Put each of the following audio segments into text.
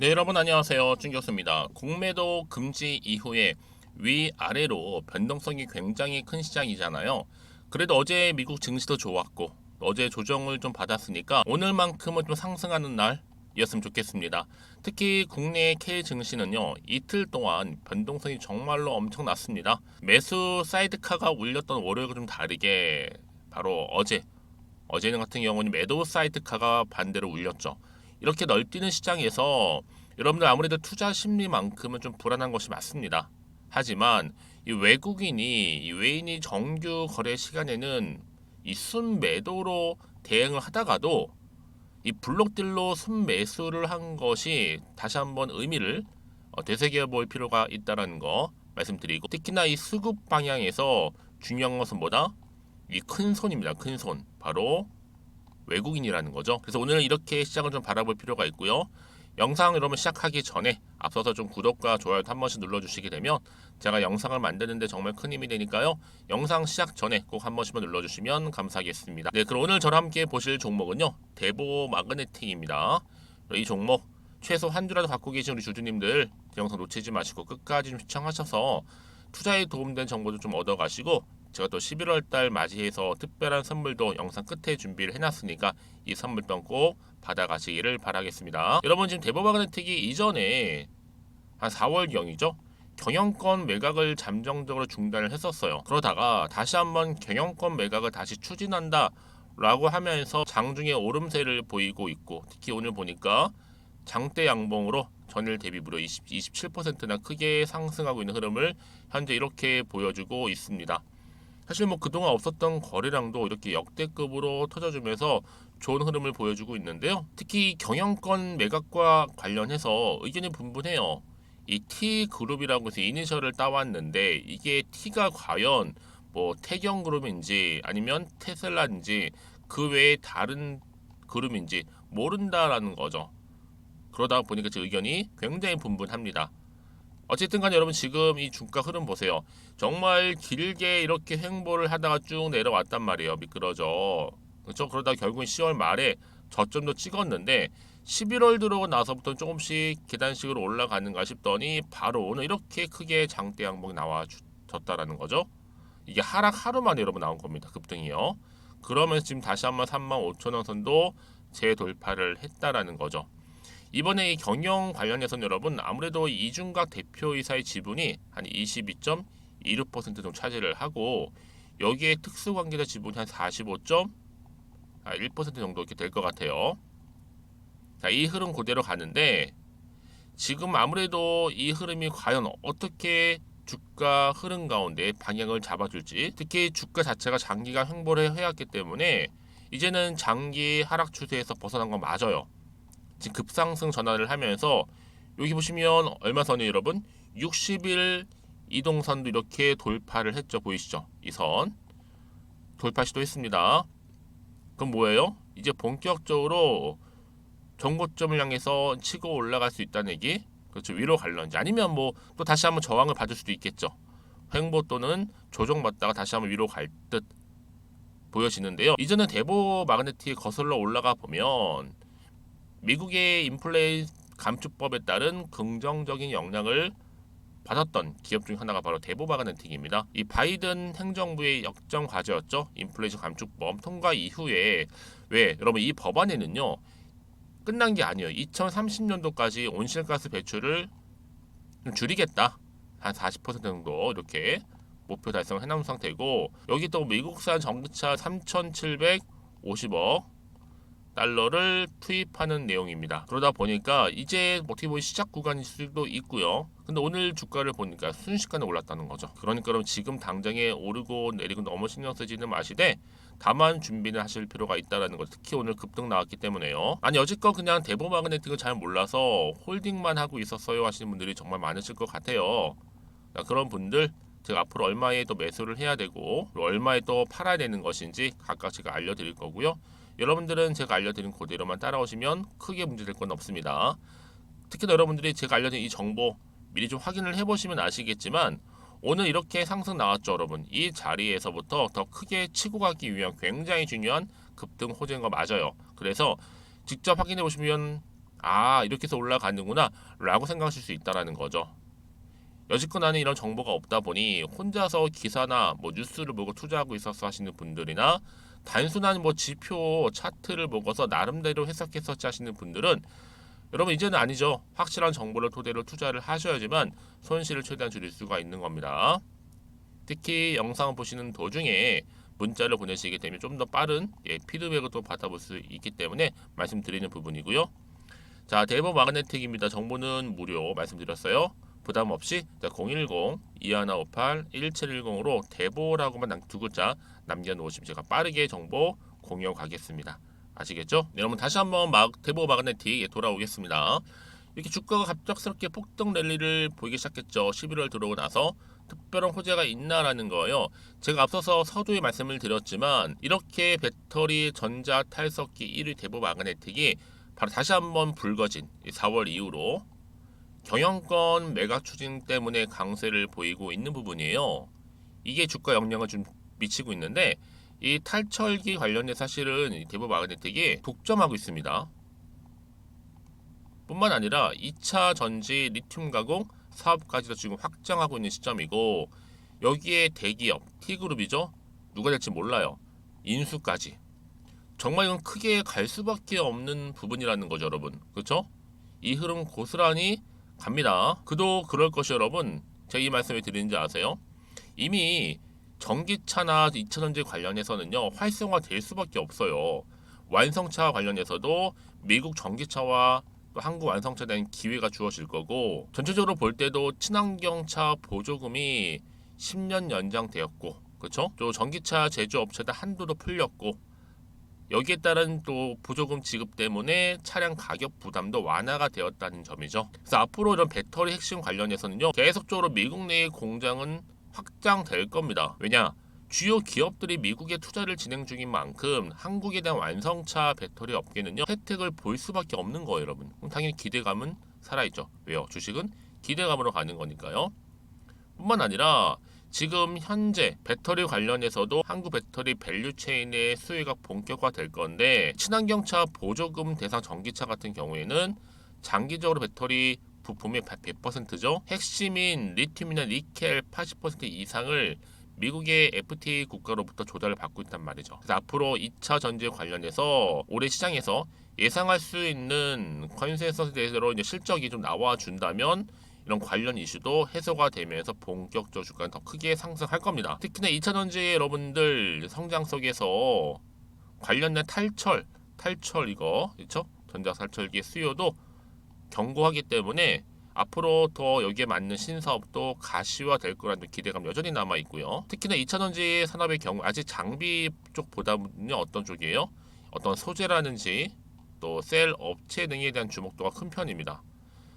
네, 여러분 안녕하세요. 준교수입니다. 공매도 금지 이후에 위아래로 변동성이 굉장히 큰 시장이잖아요. 그래도 어제 미국 증시도 좋았고 어제 조정을 좀 받았으니까 오늘만큼은 좀 상승하는 날이었으면 좋겠습니다. 특히 국내 K 증시는요, 이틀 동안 변동성이 정말로 엄청났습니다. 매수 사이드카가 울렸던 월요일과 좀 다르게 바로 어제는 같은 경우는 매도 사이드카가 반대로 울렸죠. 이렇게 널뛰는 시장에서 여러분들 아무래도 투자 심리만큼은 좀 불안한 것이 맞습니다. 하지만 이 외인이 정규 거래 시간에는 이 순매도로 대응을 하다가도 이 블록딜로 순매수를 한 것이 다시 한번 의미를 되새겨 볼 필요가 있다는 거 말씀드리고, 특히나 이 수급 방향에서 중요한 것은 뭐다? 이 큰 손입니다. 큰 손. 바로 외국인이라는 거죠. 그래서 오늘 이렇게 시장을 좀 바라볼 필요가 있고요. 영상 여러분 시작하기 전에 앞서서 좀 구독과 좋아요 한 번씩 눌러주시게 되면 제가 영상을 만드는데 정말 큰 힘이 되니까요. 영상 시작 전에 꼭 한 번씩만 눌러주시면 감사하겠습니다. 네, 그럼 오늘 저랑 함께 보실 종목은요, 대보 마그네틱입니다. 이 종목 최소 한 주라도 갖고 계신 우리 주주님들 영상 놓치지 마시고 끝까지 좀 시청하셔서 투자에 도움된 정보도 좀 얻어가시고, 제가 또 11월 달 맞이해서 특별한 선물도 영상 끝에 준비를 해놨으니까 이 선물도 꼭 받아가시기를 바라겠습니다. 여러분 지금 대법마그네틱이 이전에 한 4월경이죠. 경영권 매각을 잠정적으로 중단을 했었어요. 그러다가 다시 한번 경영권 매각을 다시 추진한다 라고 하면서 장중에 오름세를 보이고 있고, 특히 오늘 보니까 장대 양봉으로 전일 대비 무려 27%나 크게 상승하고 있는 흐름을 현재 이렇게 보여주고 있습니다. 사실 뭐 그동안 없었던 거래량도 이렇게 역대급으로 터져주면서 좋은 흐름을 보여주고 있는데요. 특히 경영권 매각과 관련해서 의견이 분분해요. 이 T그룹이라고 해서 이니셜을 따왔는데 이게 T가 과연 뭐 태경그룹인지 아니면 테슬라인지 그 외에 다른 그룹인지 모른다라는 거죠. 그러다 보니까 제 의견이 굉장히 분분합니다. 어쨌든 간에 여러분 지금 이 주가 흐름 보세요. 정말 길게 이렇게 횡보를 하다가 쭉 내려왔단 말이에요. 미끄러져. 그렇죠? 그러다 결국은 10월 말에 저점도 찍었는데 11월 들어오고 나서부터 조금씩 계단식으로 올라가는가 싶더니 바로 오늘 이렇게 크게 장대 양봉이 나와졌다라는 거죠. 이게 하락 하루 만에 여러분 나온 겁니다. 급등이요. 그러면서 지금 다시 한번 35,000원 선도 재돌파를 했다라는 거죠. 이번에 이 경영 관련해서는 여러분 아무래도 이중각 대표이사의 지분이 한 22.26% 정도 차지를 하고, 여기에 특수관계자 지분이 한 45.1% 정도 이렇게 될 것 같아요. 자, 이 흐름 그대로 가는데 지금 아무래도 이 흐름이 과연 어떻게 주가 흐름 가운데 방향을 잡아줄지, 특히 주가 자체가 장기간 횡보를 해왔기 때문에 이제는 장기 하락 추세에서 벗어난 건 맞아요. 지금 급상승 전환을 하면서 여기 보시면 얼마 전에 여러분 60일 이동선도 이렇게 돌파를 했죠. 보이시죠? 이 선 돌파 시도했습니다. 그럼 뭐예요? 이제 본격적으로 정고점을 향해서 치고 올라갈 수 있다는 얘기. 그렇죠. 위로 갈런지 아니면 뭐 또 다시 한번 저항을 받을 수도 있겠죠. 횡보 또는 조정받다가 다시 한번 위로 갈 듯 보여지는데요. 이전에 대보 마그네틱 거슬러 올라가 보면 미국의 인플레 감축법에 따른 긍정적인 영향을 받았던 기업 중 하나가 바로 대보마그네틱입니다. 이 바이든 행정부의 역점 과제였죠. 인플레이션 감축법 통과 이후에, 왜 여러분 이 법안에는요, 끝난 게 아니에요. 2030년도까지 온실가스 배출을 좀 줄이겠다. 한 40% 정도 이렇게 목표 달성을 해놓은 상태고, 여기 또 미국산 전기차 3,750억 달러를 투입하는 내용입니다. 그러다 보니까 이제 어떻게 보면 시작 구간일 수도 있고요. 근데 오늘 주가를 보니까 순식간에 올랐다는 거죠. 그러니까 그럼 지금 당장에 오르고 내리고 너무 신경 쓰지는 마시되 다만 준비는 하실 필요가 있다라는 거. 특히 오늘 급등 나왔기 때문에요. 아니 여지껏 그냥 대보마그네틱을 잘 몰라서 홀딩만 하고 있었어요 하시는 분들이 정말 많으실 것 같아요. 그런 분들 제가 앞으로 얼마에 또 매수를 해야 되고 얼마에 또 팔아야 되는 것인지 각각 제가 알려드릴 거고요. 여러분들은 제가 알려드린 그대로만 따라오시면 크게 문제될 건 없습니다. 특히나 여러분들이 제가 알려드린 이 정보 미리 좀 확인을 해보시면 아시겠지만 오늘 이렇게 상승 나왔죠. 여러분 이 자리에서부터 더 크게 치고 가기 위한 굉장히 중요한 급등 호재인 거 맞아요. 그래서 직접 확인해 보시면 아, 이렇게 해서 올라가는구나 라고 생각하실 수 있다라는 거죠. 여지껏 나는 이런 정보가 없다 보니 혼자서 기사나 뭐 뉴스를 보고 투자하고 있어서 하시는 분들이나 단순한 뭐 지표 차트를 보고서 나름대로 해석해서 하시는 분들은 여러분 이제는 아니죠. 확실한 정보를 토대로 투자를 하셔야지만 손실을 최대한 줄일 수가 있는 겁니다. 특히 영상 보시는 도중에 문자를 보내시게 되면 좀 더 빠른 피드백을 또 받아볼 수 있기 때문에 말씀드리는 부분이고요. 자, 대법 마그네틱입니다. 정보는 무료 말씀드렸어요. 부담 없이 010-2158-1710으로 대보라고만 두 글자 남겨놓으시면 제가 빠르게 정보 공유 가겠습니다. 아시겠죠? 네, 여러분 다시 한번 대보 마그네틱 돌아오겠습니다. 이렇게 주가가 갑작스럽게 폭등 랠리를 보이기 시작했죠. 11월 들어오고 나서 특별한 호재가 있나라는 거예요. 제가 앞서서 서두에 말씀을 드렸지만 이렇게 배터리 전자 탈석기 1위 대보 마그네틱이 바로 다시 한번 불거진 4월 이후로 경영권 매각 추진 때문에 강세를 보이고 있는 부분이에요. 이게 주가 영향을 좀 미치고 있는데 이 탈철기 관련된 사실은 대보 마그네틱이 독점하고 있습니다. 뿐만 아니라 2차 전지 리튬 가공 사업까지도 지금 확장하고 있는 시점이고 여기에 대기업 T그룹이죠. 누가 될지 몰라요. 인수까지. 정말 이건 크게 갈 수밖에 없는 부분이라는 거죠, 여러분. 그렇죠? 이 흐름 고스란히 갑니다. 그도 그럴 것이 여러분. 제가 이 말씀을 드리는지 아세요? 이미 전기차나 2차 전지 관련해서는요. 활성화될 수밖에 없어요. 완성차 관련해서도 미국 전기차와 또 한국 완성차에 대한 기회가 주어질 거고 전체적으로 볼 때도 친환경차 보조금이 10년 연장되었고 그렇죠? 또 전기차 제조업체들 한도도 풀렸고 여기에 따른 또 보조금 지급 때문에 차량 가격 부담도 완화가 되었다는 점이죠. 그래서 앞으로 이런 배터리 핵심 관련해서는요 계속적으로 미국 내의 공장은 확장될 겁니다. 왜냐? 주요 기업들이 미국에 투자를 진행 중인 만큼 한국에 대한 완성차 배터리 업계는요 혜택을 볼 수밖에 없는 거예요, 여러분. 그럼 당연히 기대감은 살아있죠. 왜요? 주식은 기대감으로 가는 거니까요. 뿐만 아니라 지금 현재 배터리 관련해서도 한국 배터리 밸류체인의 수요가 본격화될 건데 친환경차 보조금 대상 전기차 같은 경우에는 장기적으로 배터리 부품의 100%죠. 핵심인 리튬이나 니켈 80% 이상을 미국의 FTA 국가로부터 조달을 받고 있단 말이죠. 그래서 앞으로 2차 전지 관련해서 올해 시장에서 예상할 수 있는 컨센서스대로 이제 실적이 좀 나와 준다면 이런 관련 이슈도 해소가 되면서 본격적 주가는 더 크게 상승할 겁니다. 특히나 2차 전지 여러분들 성장 속에서 관련된 탈철 이거 그렇죠? 전자 탈철기의 수요도 견고하기 때문에 앞으로 더 여기에 맞는 신사업도 가시화될 거라는 기대감 여전히 남아 있고요. 특히나 2차 전지 산업의 경우 아직 장비 쪽보다는 어떤 쪽이에요? 어떤 소재라든지 또 셀 업체 등에 대한 주목도가 큰 편입니다.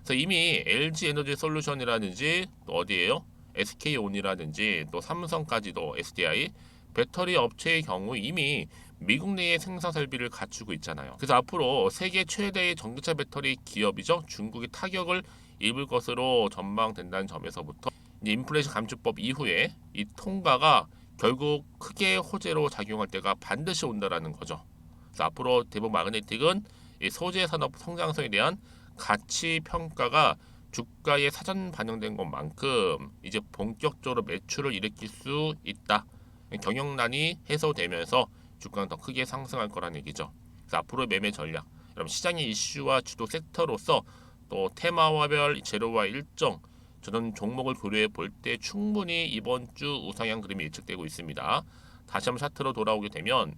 그래서 이미 LG 에너지 솔루션이라든지 또 어디에요? SK온이라든지 또 삼성까지도 SDI 배터리 업체의 경우 이미 미국 내에 생산 설비를 갖추고 있잖아요. 그래서 앞으로 세계 최대의 전기차 배터리 기업이죠. 중국이 타격을 입을 것으로 전망된다는 점에서부터 인플레이션 감축법 이후에 이 통과가 결국 크게 호재로 작용할 때가 반드시 온다라는 거죠. 그래서 앞으로 대북 마그네틱은 이 소재 산업 성장성에 대한 가치 평가가 주가에 사전 반영된 것만큼 이제 본격적으로 매출을 일으킬 수 있다. 경영난이 해소되면서 주가는 더 크게 상승할 거라는 얘기죠. 그래서 앞으로 매매 전략, 여러분 시장의 이슈와 주도 섹터로서 또 테마화별 재료와 일정 저는 종목을 고려해 볼 때 충분히 이번 주 우상향 그림이 예측되고 있습니다. 다시 한번 차트로 돌아오게 되면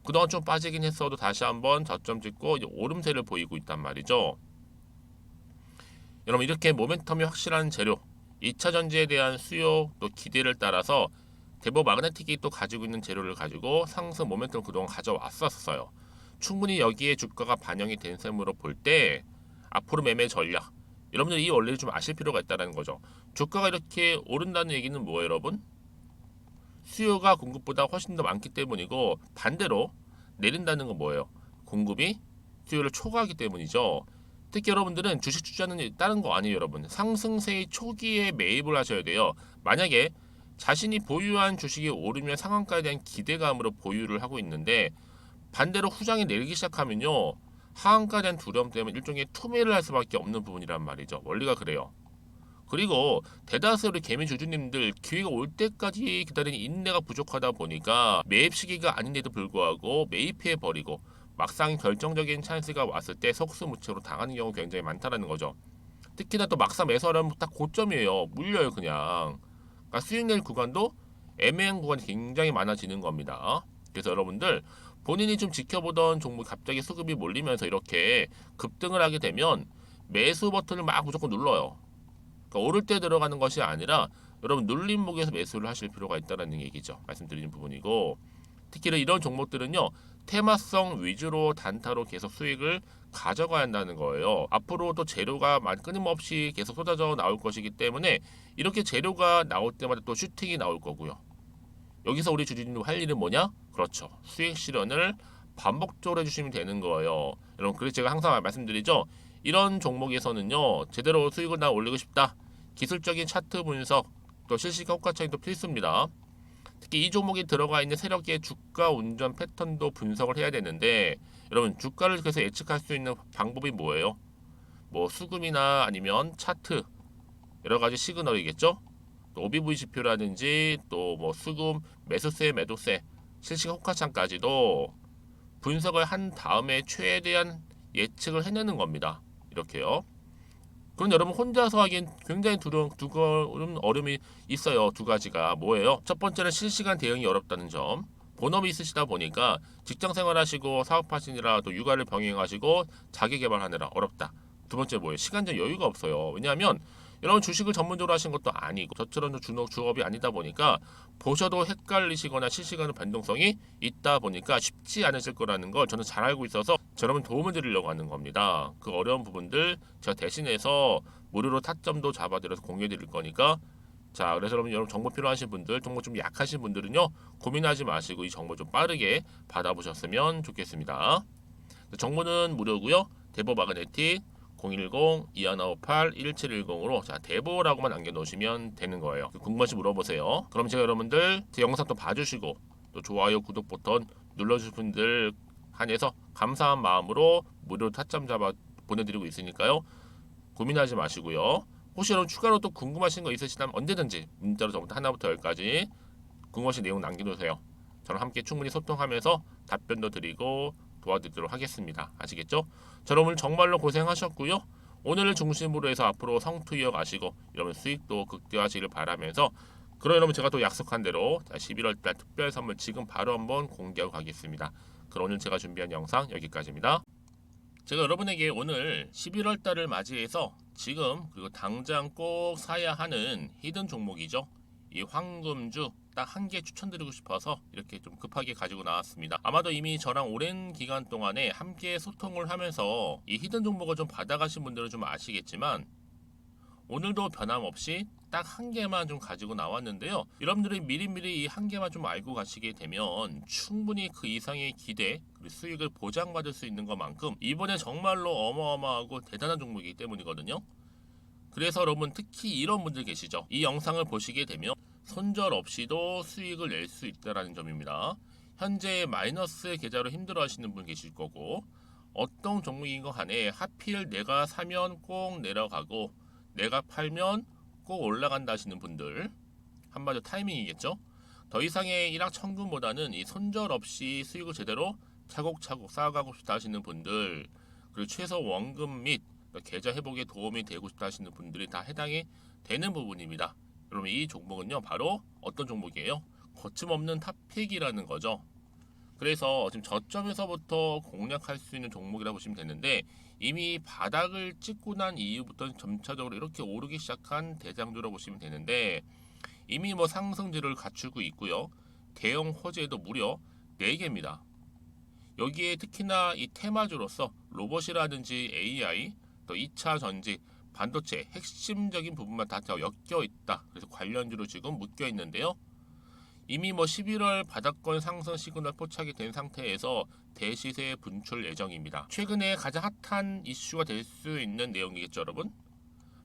그동안 좀 빠지긴 했어도 다시 한번 저점 찍고 이제 오름세를 보이고 있단 말이죠. 여러분 이렇게 모멘텀이 확실한 재료 2차 전지에 대한 수요 또 기대를 따라서 대법 마그네틱이 또 가지고 있는 재료를 가지고 상승 모멘텀을 그동안 가져왔었어요. 충분히 여기에 주가가 반영이 된 셈으로 볼 때 앞으로 매매 전략 여러분들 이 원리를 좀 아실 필요가 있다는 거죠. 주가가 이렇게 오른다는 얘기는 뭐예요, 여러분? 수요가 공급보다 훨씬 더 많기 때문이고 반대로 내린다는 건 뭐예요? 공급이 수요를 초과하기 때문이죠. 특히 여러분들은 주식 투자는 다른 거 아니에요, 여러분. 상승세의 초기에 매입을 하셔야 돼요. 만약에 자신이 보유한 주식이 오르면 상한가에 대한 기대감으로 보유를 하고 있는데 반대로 후장이 내리기 시작하면요. 하한가에 대한 두려움 때문에 일종의 투매를 할 수밖에 없는 부분이란 말이죠. 원리가 그래요. 그리고 대다수 우리 개미 주주님들 기회가 올 때까지 기다리는 인내가 부족하다 보니까 매입 시기가 아닌데도 불구하고 매입해 버리고 막상 결정적인 찬스가 왔을 때 속수무책으로 당하는 경우가 굉장히 많다는 거죠. 특히나 또 막상 매수하려면 딱 고점이에요. 물려요 그냥. 그러니까 수익 낼 구간도 애매한 구간이 굉장히 많아지는 겁니다. 그래서 여러분들 본인이 좀 지켜보던 종목 갑자기 수급이 몰리면서 이렇게 급등을 하게 되면 매수 버튼을 막 무조건 눌러요. 그러니까 오를 때 들어가는 것이 아니라 여러분 눌림목에서 매수를 하실 필요가 있다는 얘기죠. 말씀드리는 부분이고, 특히 이런 종목들은요 테마성 위주로 단타로 계속 수익을 가져가야 한다는 거예요. 앞으로도 재료가 끊임없이 계속 쏟아져 나올 것이기 때문에 이렇게 재료가 나올 때마다 또 슈팅이 나올 거고요. 여기서 우리 주주님 할 일은 뭐냐? 그렇죠. 수익 실현을 반복적으로 해주시면 되는 거예요. 여러분, 그래서 제가 항상 말씀드리죠. 이런 종목에서는요, 제대로 수익을 나 올리고 싶다. 기술적인 차트 분석, 또 실시간 호가 차이도 필수입니다. 특히 이 종목에 들어가 있는 세력의 주가 운전 패턴도 분석을 해야 되는데, 여러분, 주가를 그래서 예측할 수 있는 방법이 뭐예요? 뭐 수금이나 아니면 차트, 여러 가지 시그널이겠죠? 또 OBV 지표라든지 또 뭐 수금, 매수세, 매도세, 실시간 호가창까지도 분석을 한 다음에 최대한 예측을 해내는 겁니다. 이렇게요. 그런데 여러분 혼자서 하기엔 굉장히 두려운 어려움이 있어요. 두 가지가 뭐예요? 첫 번째는 실시간 대응이 어렵다는 점. 본업이 있으시다 보니까 직장 생활하시고 사업하시느라 또 육아를 병행하시고 자기 개발하느라 어렵다. 두 번째 뭐예요? 시간적 여유가 없어요. 왜냐하면 여러분 주식을 전문적으로 하신 것도 아니고 저처럼 주업이 아니다 보니까 보셔도 헷갈리시거나 실시간 변동성이 있다 보니까 쉽지 않으실 거라는 걸 저는 잘 알고 있어서 여러분 도움을 드리려고 하는 겁니다. 그 어려운 부분들 제가 대신해서 무료로 타점도 잡아드려서 공유해 드릴 거니까, 자, 그래서 여러분 정보 필요하신 분들, 정보 좀 약하신 분들은요 고민하지 마시고 이 정보 좀 빠르게 받아보셨으면 좋겠습니다. 정보는 무료고요. 대보 마그네틱 010-2158-1710으로 자 대보라고만 남겨놓으시면 되는 거예요. 궁금하시 물어보세요. 그럼 제가 여러분들 제 영상 또 봐주시고 또 좋아요 구독 버튼 눌러주신 분들 한해서 감사한 마음으로 무료 타점 잡아 보내드리고 있으니까요. 고민하지 마시고요. 혹시 여러분 추가로 또 궁금하신 거 있으시다면 언제든지 문자로 저부터 하나부터 열까지 궁금하신 내용 남겨주세요. 저랑 함께 충분히 소통하면서 답변도 드리고 도와드리도록 하겠습니다. 아시겠죠? 자, 여러분 정말로 고생하셨고요. 오늘을 중심으로 해서 앞으로 성투 이어가시고 여러분 수익도 극대화하시길 바라면서, 그럼 여러분 제가 또 약속한 대로 11월달 특별 선물 지금 바로 한번 공개하고 가겠습니다. 그럼 오늘 제가 준비한 영상 여기까지입니다. 제가 여러분에게 오늘 11월달을 맞이해서 지금 그리고 당장 꼭 사야 하는 히든 종목이죠. 이 황금주 딱 한 개 추천드리고 싶어서 이렇게 좀 급하게 가지고 나왔습니다. 아마도 이미 저랑 오랜 기간 동안에 함께 소통을 하면서 이 히든 종목을 좀 받아가신 분들은 좀 아시겠지만 오늘도 변함없이 딱 한 개만 좀 가지고 나왔는데요. 여러분들이 미리미리 이 한 개만 좀 알고 가시게 되면 충분히 그 이상의 기대 그리고 수익을 보장받을 수 있는 것만큼 이번에 정말로 어마어마하고 대단한 종목이기 때문이거든요. 그래서 여러분 특히 이런 분들 계시죠. 이 영상을 보시게 되면 손절 없이도 수익을 낼 수 있다는 점입니다. 현재 마이너스 계좌로 힘들어하시는 분 계실 거고, 어떤 종목인 거 간에 하필 내가 사면 꼭 내려가고 내가 팔면 꼭 올라간다 하시는 분들, 한마디로 타이밍이겠죠. 더 이상의 일확천금보다는 이 손절 없이 수익을 제대로 차곡차곡 쌓아가고 싶다 하시는 분들, 그리고 최소 원금 및 계좌 회복에 도움이 되고 싶다 하시는 분들이 다 해당이 되는 부분입니다. 여러분 이 종목은요 바로 어떤 종목이에요? 거침없는 탑픽이라는 거죠. 그래서 지금 저점에서부터 공략할 수 있는 종목이라고 보시면 되는데, 이미 바닥을 찍고 난 이후부터 점차적으로 이렇게 오르기 시작한 대장주라고 보시면 되는데, 이미 뭐 상승률을 갖추고 있고요. 대형 호재도 무려 4개입니다. 여기에 특히나 이 테마주로서 로봇이라든지 AI, 또 2차 전지, 반도체 핵심적인 부분만 다 엮여 있다. 그래서 관련주로 지금 묶여 있는데요. 이미 뭐 11월 바닥권 상승 시그널 포착이 된 상태에서 대시세 분출 예정입니다. 최근에 가장 핫한 이슈가 될 수 있는 내용이겠죠, 여러분.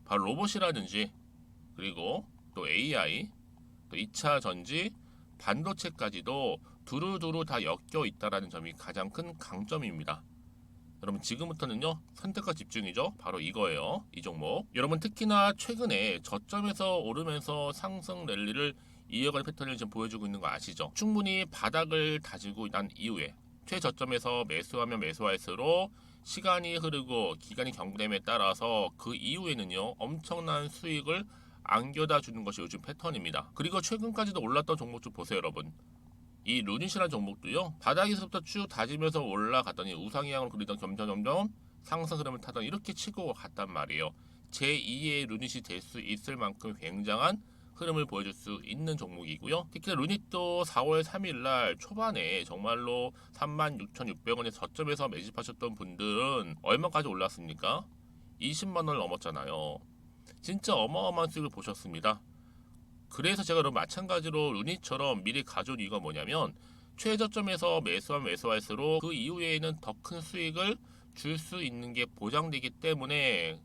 바로 로봇이라든지 그리고 또 AI, 또 2차 전지, 반도체까지도 두루두루 다 엮여 있다라는 점이 가장 큰 강점입니다. 여러분 지금부터는요 선택과 집중이죠. 바로 이거예요. 이 종목. 여러분 특히나 최근에 저점에서 오르면서 상승 랠리를 이어가는 패턴을 지금 보여주고 있는 거 아시죠? 충분히 바닥을 다지고 난 이후에 최저점에서 매수하면 매수할수록 시간이 흐르고 기간이 경과됨에 따라서 그 이후에는요 엄청난 수익을 안겨다 주는 것이 요즘 패턴입니다. 그리고 최근까지도 올랐던 종목 좀 보세요 여러분. 이 루닛이라는 종목도요 바닥에서부터 쭉 다지면서 올라갔더니 우상향으로 그리던 점점 상승 흐름을 타던 이렇게 치고 갔단 말이에요. 제2의 루닛이 될 수 있을 만큼 굉장한 흐름을 보여줄 수 있는 종목이고요. 특히 루닛도 4월 3일 날 초반에 정말로 36,600원에 저점에서 매집하셨던 분들은 얼마까지 올랐습니까? 20만 원을 넘었잖아요. 진짜 어마어마한 수익을 보셨습니다. 그래서 제가 그럼 마찬가지로 루닛처럼 미리 가져온 이유가 뭐냐면 최저점에서 매수하면 매수할수록 그 이후에는 더 큰 수익을 줄 수 있는 게 보장되기 때문에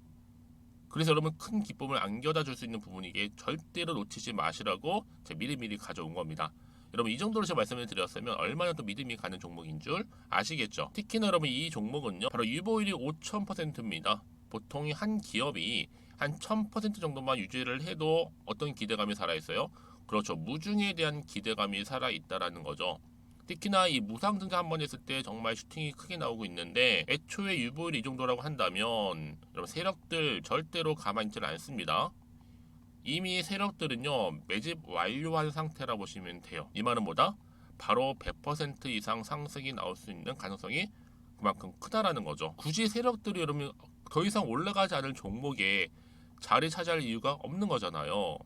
그래서 여러분 큰 기쁨을 안겨다 줄 수 있는 부분이기에 절대로 놓치지 마시라고 제가 미리미리 가져온 겁니다. 여러분 이 정도로 제가 말씀을 드렸으면 얼마나 또 믿음이 가는 종목인 줄 아시겠죠? 특히나 여러분 이 종목은요 바로 유보율이 5000%입니다. 보통 한 기업이 한 1000% 정도만 유지를 해도 어떤 기대감이 살아있어요? 그렇죠. 무중에 대한 기대감이 살아있다라는 거죠. 특히나 이 무상증자 한번 했을 때 정말 슈팅이 크게 나오고 있는데 애초에 유보율이 이 정도라고 한다면 여러분 세력들 절대로 가만히 있지 않습니다. 이미 세력들은요 매집 완료한 상태라 보시면 돼요. 이 말은 뭐다? 바로 100% 이상 상승이 나올 수 있는 가능성이 그만큼 크다라는 거죠. 굳이 세력들이 여러분 더 이상 올라가지 않을 종목에 자리 차지할 이유가 없는 거잖아요.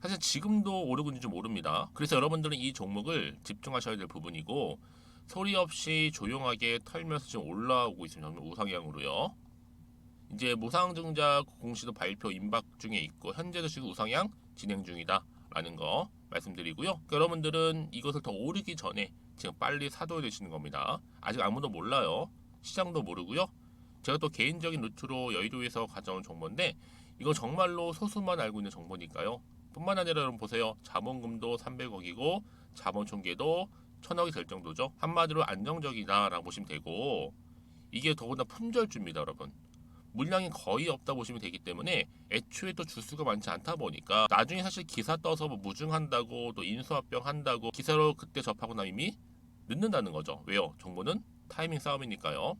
사실 지금도 오르고 있는지 모릅니다. 그래서 여러분들은 이 종목을 집중하셔야 될 부분이고 소리 없이 조용하게 털면서 지금 올라오고 있습니다. 우상향으로요. 이제 무상증자 공시도 발표 임박 중에 있고 현재도 지금 우상향 진행 중이다 라는 거 말씀드리고요. 그러니까 여러분들은 이것을 더 오르기 전에 지금 빨리 사둬야 되시는 겁니다. 아직 아무도 몰라요. 시장도 모르고요. 제가 또 개인적인 루트로 여의도에서 가져온 정보인데 이거 정말로 소수만 알고 있는 정보니까요. 뿐만 아니라 여러분 보세요. 자본금도 300억이고 자본 총계도 1000억이 될 정도죠. 한마디로 안정적이다라고 보시면 되고 이게 더군다나 품절주입니다 여러분. 물량이 거의 없다 보시면 되기 때문에 애초에 또 주수가 많지 않다 보니까 나중에 사실 기사 떠서 뭐 무증한다고 또 인수합병 한다고 기사로 그때 접하고 나면 이미 늦는다는 거죠. 왜요? 정보는 타이밍 싸움이니까요.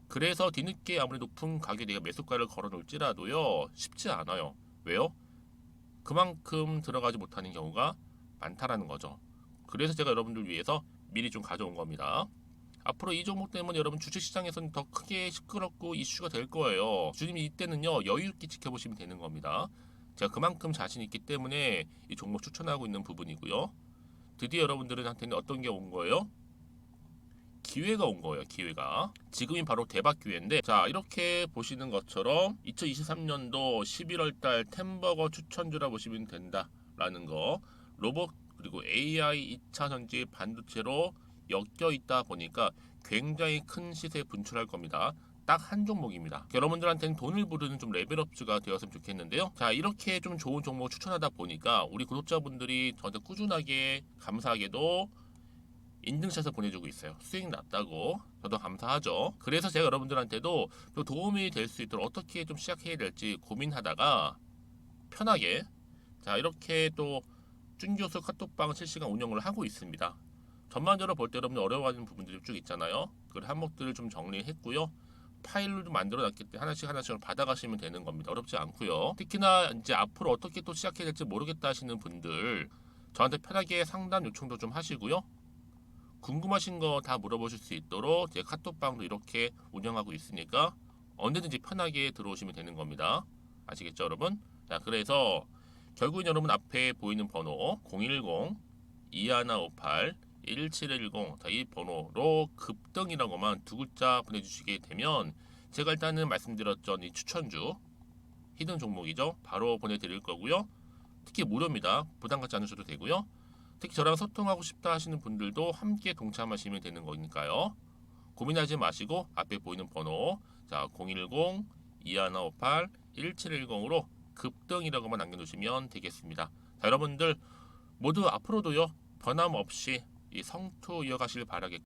그래서 뒤늦게 아무리 높은 가격에 내가 매수가를 걸어 놓을지라도요 쉽지 않아요. 왜요? 그만큼 들어가지 못하는 경우가 많다라는 거죠. 그래서 제가 여러분들 위해서 미리 좀 가져온 겁니다. 앞으로 이 종목 때문에 여러분 주식시장에서는 더 크게 시끄럽고 이슈가 될 거예요. 주님 이때는요 여유 있게 지켜보시면 되는 겁니다. 제가 그만큼 자신 있기 때문에 이 종목 추천하고 있는 부분이고요. 드디어 여러분들한테는 어떤 게 온 거예요? 기회가 온 거예요. 기회가. 지금이 바로 대박 기회인데 자 이렇게 보시는 것처럼 2023년도 11월 달 템버거 추천주라 보시면 된다라는 거. 로봇 그리고 AI 2차 전지 반도체로 엮여 있다 보니까 굉장히 큰 시세 분출할 겁니다. 딱 한 종목입니다. 여러분들한테는 돈을 부르는 좀 레벨업주가 되었으면 좋겠는데요. 자 이렇게 좀 좋은 종목 추천하다 보니까 우리 구독자분들이 저한테 꾸준하게 감사하게도 인증샷을 보내주고 있어요. 수익 났다고 저도 감사하죠. 그래서 제가 여러분들한테도 또 도움이 될 수 있도록 어떻게 좀 시작해야 될지 고민하다가 편하게 자 이렇게 또 준교수 카톡방 실시간 운영을 하고 있습니다. 전반적으로 볼 때 여러분들 어려워하는 부분들이 쭉 있잖아요. 그 항목들을 좀 정리했고요. 파일로 좀 만들어 놨기 때문에 하나씩 받아가시면 되는 겁니다. 어렵지 않고요. 특히나 이제 앞으로 어떻게 또 시작해야 될지 모르겠다 하시는 분들 저한테 편하게 상담 요청도 좀 하시고요. 궁금하신 거 다 물어보실 수 있도록 제 카톡방도 이렇게 운영하고 있으니까 언제든지 편하게 들어오시면 되는 겁니다. 아시겠죠 여러분? 자 그래서 결국은 여러분 앞에 보이는 번호 010-2158-1710 이 번호로 급등이라고만 두 글자 보내주시게 되면 제가 일단은 말씀드렸죠. 이 추천주 히든 종목이죠. 바로 보내드릴 거고요. 특히 무료입니다. 부담 갖지 않으셔도 되고요. 특히 저랑 소통하고 싶다 하시는 분들도 함께 동참하시면 되는 거니까요. 고민하지 마시고 앞에 보이는 번호 자 010-2158-1710으로 급등이라고만 남겨놓으시면 되겠습니다. 자, 여러분들 모두 앞으로도요 변함없이 이 성투 이어가시길 바라겠고